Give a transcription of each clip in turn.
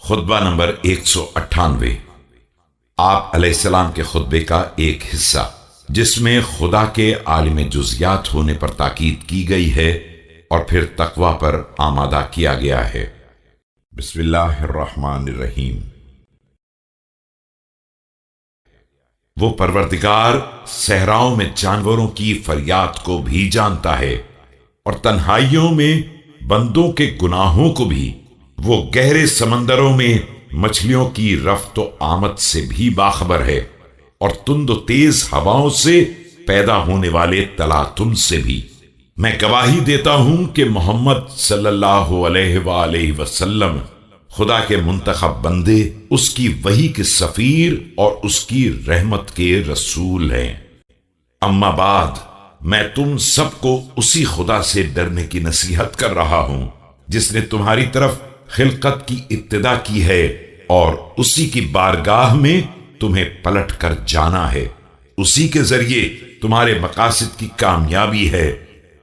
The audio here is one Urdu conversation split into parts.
خطبہ نمبر 198 آپ علیہ السلام کے خطبے کا ایک حصہ، جس میں خدا کے عالم جزیات ہونے پر تاکید کی گئی ہے اور پھر تقوی پر آمادہ کیا گیا ہے۔ بسم اللہ الرحمن الرحیم۔ وہ پروردگار صحراؤں میں جانوروں کی فریاد کو بھی جانتا ہے اور تنہائیوں میں بندوں کے گناہوں کو بھی۔ وہ گہرے سمندروں میں مچھلیوں کی رفت و آمد سے بھی باخبر ہے اور تند و تیز ہواؤں سے پیدا ہونے والے تلاطم سے بھی۔ میں گواہی دیتا ہوں کہ محمد صلی اللہ علیہ وآلہ وسلم خدا کے منتخب بندے، اس کی وحی کے سفیر اور اس کی رحمت کے رسول ہیں۔ اما بعد، میں تم سب کو اسی خدا سے ڈرنے کی نصیحت کر رہا ہوں جس نے تمہاری طرف خلقت کی ابتدا کی ہے اور اسی کی بارگاہ میں تمہیں پلٹ کر جانا ہے۔ اسی کے ذریعے تمہارے مقاصد کی کامیابی ہے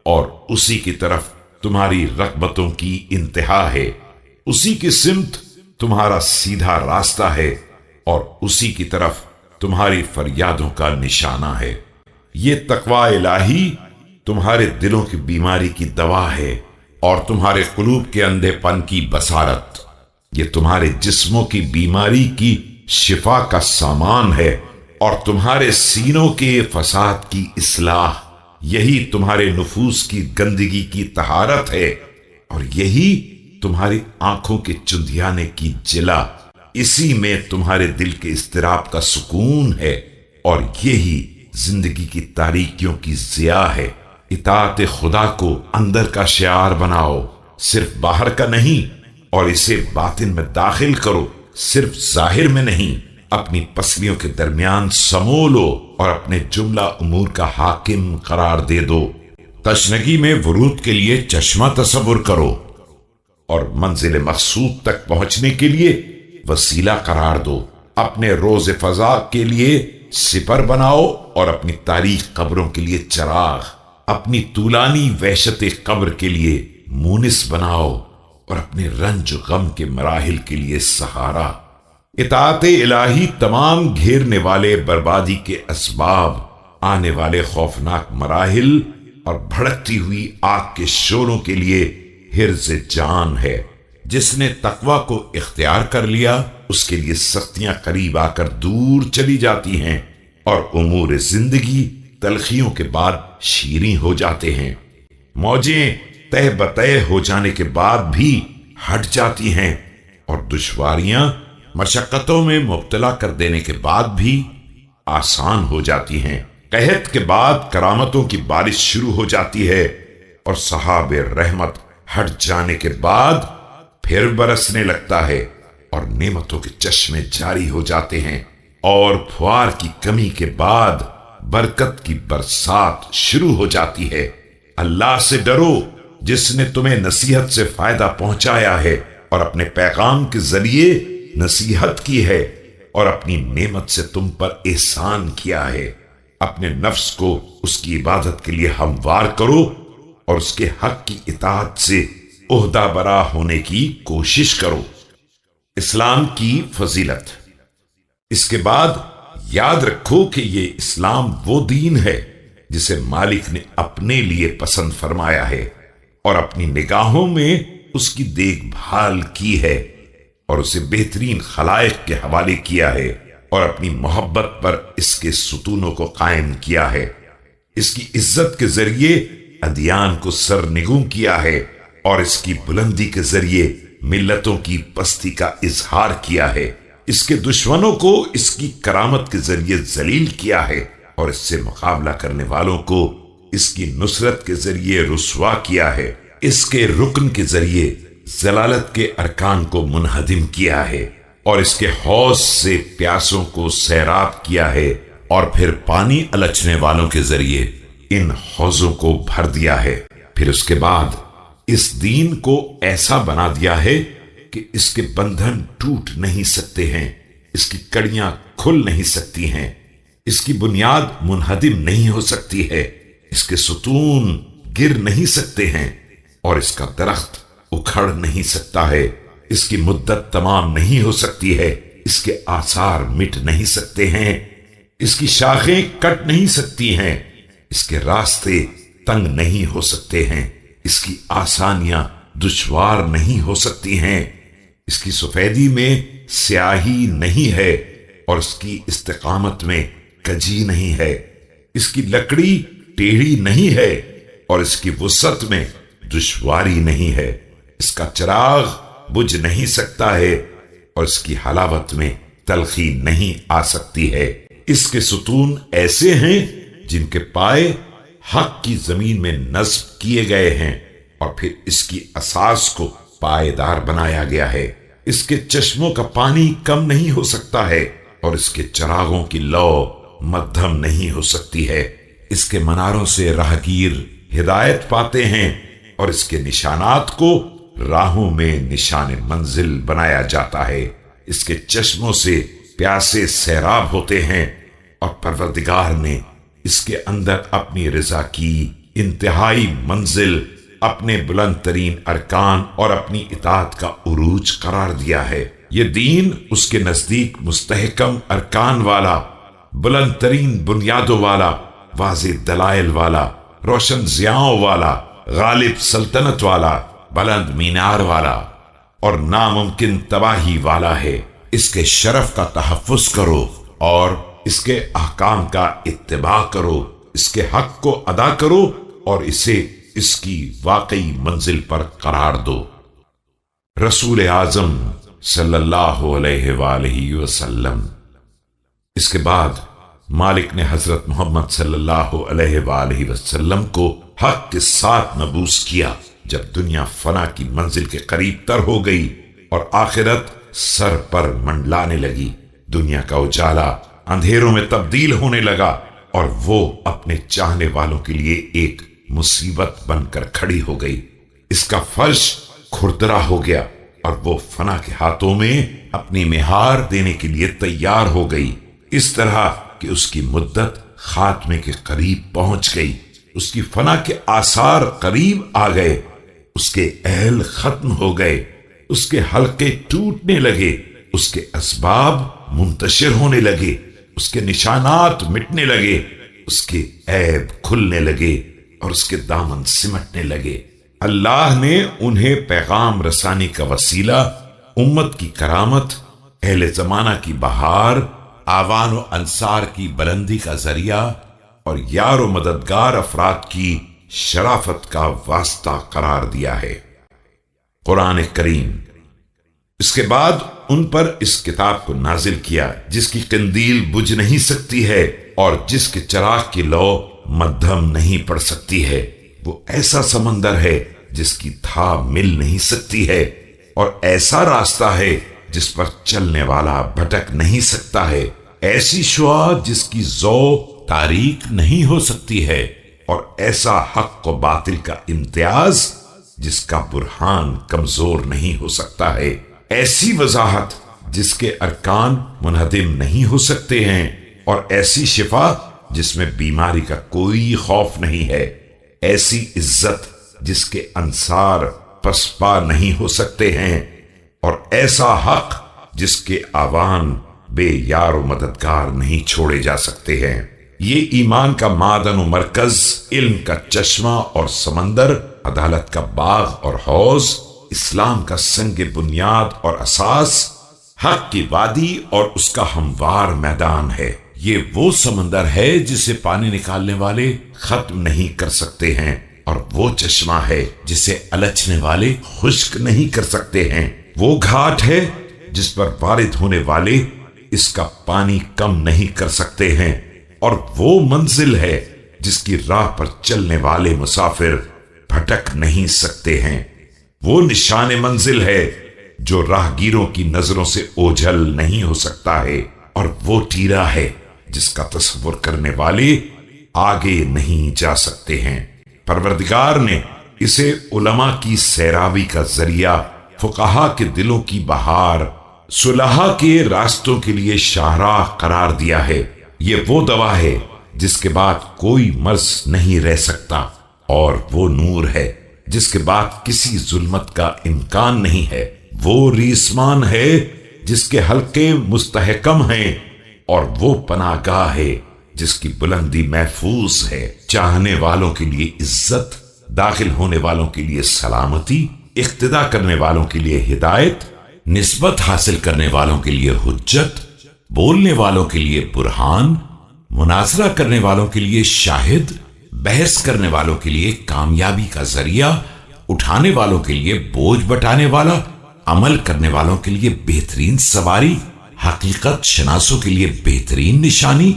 اور اسی کی طرف تمہاری رغبتوں کی انتہا ہے۔ اسی کی سمت تمہارا سیدھا راستہ ہے اور اسی کی طرف تمہاری فریادوں کا نشانہ ہے۔ یہ تقوی الہی تمہارے دلوں کی بیماری کی دوا ہے اور تمہارے قلوب کے اندھے پن کی بصارت۔ یہ تمہارے جسموں کی بیماری کی شفا کا سامان ہے اور تمہارے سینوں کے فساد کی اصلاح۔ یہی تمہارے نفوس کی گندگی کی طہارت ہے اور یہی تمہاری آنکھوں کے چندیانے کی جلا۔ اسی میں تمہارے دل کے اضطراب کا سکون ہے اور یہی زندگی کی تاریکیوں کی ضیاء ہے۔ اطاعت خدا کو اندر کا شعار بناؤ، صرف باہر کا نہیں، اور اسے باطن میں داخل کرو، صرف ظاہر میں نہیں۔ اپنی پسلیوں کے درمیان سمو لو اور اپنے جملہ امور کا حاکم قرار دے دو۔ تشنگی میں ورود کے لیے چشمہ تصور کرو اور منزل مقصود تک پہنچنے کے لیے وسیلہ قرار دو۔ اپنے روز فضا کے لیے سپر بناؤ اور اپنی تاریخ قبروں کے لیے چراغ۔ اپنی طولانی وحشت قبر کے لیے مونس بناؤ اور اپنے رنج و غم کے مراحل کے لیے سہارا۔ اطاعت الہی تمام گھیرنے والے بربادی کے اسباب، آنے والے خوفناک مراحل اور بھڑکتی ہوئی آگ کے شعلوں کے لیے حرز جان ہے۔ جس نے تقوی کو اختیار کر لیا، اس کے لیے سختیاں قریب آ کر دور چلی جاتی ہیں اور امور زندگی تلخیوں کے بعد شیریں ہو جاتے ہیں۔ موجیں تہ بتہ ہو جانے کے بعد بھی ہٹ جاتی ہیں اور دشواریاں مشقتوں میں مبتلا کر دینے کے بعد بھی آسان ہو جاتی ہیں۔ قحط کے بعد کرامتوں کی بارش شروع ہو جاتی ہے اور سحاب رحمت ہٹ جانے کے بعد پھر برسنے لگتا ہے اور نعمتوں کے چشمے جاری ہو جاتے ہیں، اور پھوار کی کمی کے بعد برکت کی برسات شروع ہو جاتی ہے۔ اللہ سے ڈرو جس نے تمہیں نصیحت سے فائدہ پہنچایا ہے اور اپنے پیغام کے ذریعے نصیحت کی ہے اور اپنی نعمت سے تم پر احسان کیا ہے۔ اپنے نفس کو اس کی عبادت کے لیے ہموار کرو اور اس کے حق کی اطاعت سے عہدہ برا ہونے کی کوشش کرو۔ اسلام کی فضیلت۔ اس کے بعد یاد رکھو کہ یہ اسلام وہ دین ہے جسے مالک نے اپنے لیے پسند فرمایا ہے اور اپنی نگاہوں میں اس کی دیکھ بھال کی ہے اور اسے بہترین خلائق کے حوالے کیا ہے اور اپنی محبت پر اس کے ستونوں کو قائم کیا ہے۔ اس کی عزت کے ذریعے ادیان کو سرنگوں کیا ہے اور اس کی بلندی کے ذریعے ملتوں کی پستی کا اظہار کیا ہے۔ اس کے دشمنوں کو اس کی کرامت کے ذریعے ذلیل کیا ہے اور اس سے مقابلہ کرنے والوں کو اس کی نصرت کے ذریعے رسوا کیا ہے۔ اس کے رکن کے ذریعے ضلالت کے ارکان کو منہدم کیا ہے اور اس کے حوض سے پیاسوں کو سیراب کیا ہے اور پھر پانی الچنے والوں کے ذریعے ان حوضوں کو بھر دیا ہے۔ پھر اس کے بعد اس دین کو ایسا بنا دیا ہے کہ اس کے بندھن ٹوٹ نہیں سکتے ہیں، اس کی کڑیاں کھل نہیں سکتی ہیں، اس کی بنیاد منہدم نہیں ہو سکتی ہے، اس کے ستون گر نہیں سکتے ہیں اور اس کا درخت اکھڑ نہیں سکتا ہے۔ اس کی مدت تمام نہیں ہو سکتی ہے، اس کے آثار مٹ نہیں سکتے ہیں، اس کی شاخیں کٹ نہیں سکتی ہیں، اس کے راستے تنگ نہیں ہو سکتے ہیں، اس کی آسانیاں دشوار نہیں ہو سکتی ہیں، اس کی سفیدی میں سیاہی نہیں ہے اور اس کی استقامت میں کجی نہیں ہے، اس کی لکڑی ٹیڑھی نہیں ہے اور اس کی وسعت میں دشواری نہیں ہے، اس کا چراغ بجھ نہیں سکتا ہے اور اس کی حلاوت میں تلخی نہیں آ سکتی ہے، اس کے ستون ایسے ہیں جن کے پائے حق کی زمین میں نصب کیے گئے ہیں اور پھر اس کی اساس کو پائیدار بنایا گیا ہے، اس کے چشموں کا پانی کم نہیں ہو سکتا ہے اور اس کے چراغوں کی لو مدھم نہیں ہو سکتی ہے، اس کے مناروں سے راہگیر ہدایت پاتے ہیں اور اس کے نشانات کو راہوں میں نشان منزل بنایا جاتا ہے، اس کے چشموں سے پیاسے سیراب ہوتے ہیں اور پروردگار نے اس کے اندر اپنی رضا کی انتہائی منزل، اپنے بلند ترین ارکان اور اپنی اطاعت کا عروج قرار دیا ہے۔ یہ دین اس کے نزدیک مستحکم ارکان والا، بلند ترین بنیادوں والا، واضح دلائل والا، روشن ضیاؤں والا، غالب سلطنت والا، بلند مینار والا اور ناممکن تباہی والا ہے۔ اس کے شرف کا تحفظ کرو اور اس کے احکام کا اتباع کرو، اس کے حق کو ادا کرو اور اسے اس کی واقعی منزل پر قرار دو۔ رسول اعظم صلی اللہ علیہ وآلہ وسلم۔ اس کے بعد مالک نے حضرت محمد صلی اللہ علیہ وآلہ وسلم کو حق کے ساتھ مبعوث کیا جب دنیا فنا کی منزل کے قریب تر ہو گئی اور آخرت سر پر منڈلانے لگی، دنیا کا اجالا اندھیروں میں تبدیل ہونے لگا اور وہ اپنے چاہنے والوں کے لیے ایک مصیبت بن کر کھڑی ہو گئی، اس کا فرش کھردرا ہو گیا اور وہ فنا کے ہاتھوں میں اپنی مہار دینے کے لیے تیار ہو گئی، اس طرح کہ اس کی مدت خاتمے کے قریب پہنچ گئی، اس کی فنا کے آثار قریب آ گئے، اس کے اہل ختم ہو گئے، اس کے حلقے ٹوٹنے لگے، اس کے اسباب منتشر ہونے لگے، اس کے نشانات مٹنے لگے، اس کے عیب کھلنے لگے اور اس کے دامن سمٹنے لگے۔ اللہ نے انہیں پیغام رسانی کا وسیلہ، امت کی کرامت، اہل زمانہ کی بہار، آوان و انصار کی بلندی کا ذریعہ اور یار و مددگار افراد کی شرافت کا واسطہ قرار دیا ہے۔ قرآن کریم۔ اس کے بعد ان پر اس کتاب کو نازل کیا جس کی قندیل بجھ نہیں سکتی ہے اور جس کے چراغ کی لو مدھم نہیں پڑ سکتی ہے، وہ ایسا سمندر ہے جس کی تھا مل نہیں سکتی ہے اور ایسا راستہ ہے جس پر چلنے والا بھٹک نہیں سکتا ہے، ایسی شعاع جس کی ضو تاریک نہیں ہو سکتی ہے اور ایسا حق و باطل کا امتیاز جس کا برہان کمزور نہیں ہو سکتا ہے، ایسی وضاحت جس کے ارکان منہدم نہیں ہو سکتے ہیں اور ایسی شفا جس میں بیماری کا کوئی خوف نہیں ہے، ایسی عزت جس کے انصار پسپا نہیں ہو سکتے ہیں اور ایسا حق جس کے آوان بے یار و مددگار نہیں چھوڑے جا سکتے ہیں۔ یہ ایمان کا معدن و مرکز، علم کا چشمہ اور سمندر، عدالت کا باغ اور حوض، اسلام کا سنگ بنیاد اور اساس، حق کی وادی اور اس کا ہموار میدان ہے۔ یہ وہ سمندر ہے جسے پانی نکالنے والے ختم نہیں کر سکتے ہیں اور وہ چشمہ ہے جسے الچھنے والے خشک نہیں کر سکتے ہیں، وہ گھاٹ ہے جس پر وارد ہونے والے اس کا پانی کم نہیں کر سکتے ہیں اور وہ منزل ہے جس کی راہ پر چلنے والے مسافر بھٹک نہیں سکتے ہیں، وہ نشان منزل ہے جو راہگیروں کی نظروں سے اوجھل نہیں ہو سکتا ہے اور وہ ٹیرا ہے جس کا تصور کرنے والے آگے نہیں جا سکتے ہیں۔ پروردگار نے اسے علماء کی سیرابی کا ذریعہ، فقہا کے دلوں کی بہار، صلحاء کے راستوں کے لیے شاہراہ قرار دیا ہے۔ یہ وہ دوا ہے جس کے بعد کوئی مرض نہیں رہ سکتا اور وہ نور ہے جس کے بعد کسی ظلمت کا امکان نہیں ہے، وہ ریسمان ہے جس کے حلقے مستحکم ہیں، اور وہ پناہ گاہ ہے جس کی بلندی محفوظ ہے۔ چاہنے والوں کے لیے عزت، داخل ہونے والوں کے لیے سلامتی، اقتدا کرنے والوں کے لیے ہدایت، نسبت حاصل کرنے والوں کے لیے حجت، بولنے والوں کے لیے برہان، مناظرہ کرنے والوں کے لیے شاہد، بحث کرنے والوں کے لیے کامیابی کا ذریعہ، اٹھانے والوں کے لیے بوجھ بٹانے والا، عمل کرنے والوں کے لیے بہترین سواری، حقیقت شناسوں کے لیے بہترین نشانی،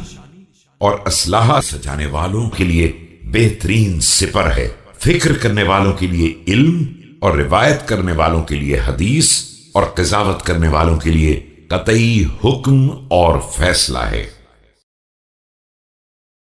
اور اسلحہ سجانے والوں کے لیے بہترین سپر ہے۔ فکر کرنے والوں کے لیے علم، اور روایت کرنے والوں کے لیے حدیث، اور قضاوت کرنے والوں کے لیے قطعی حکم اور فیصلہ ہے۔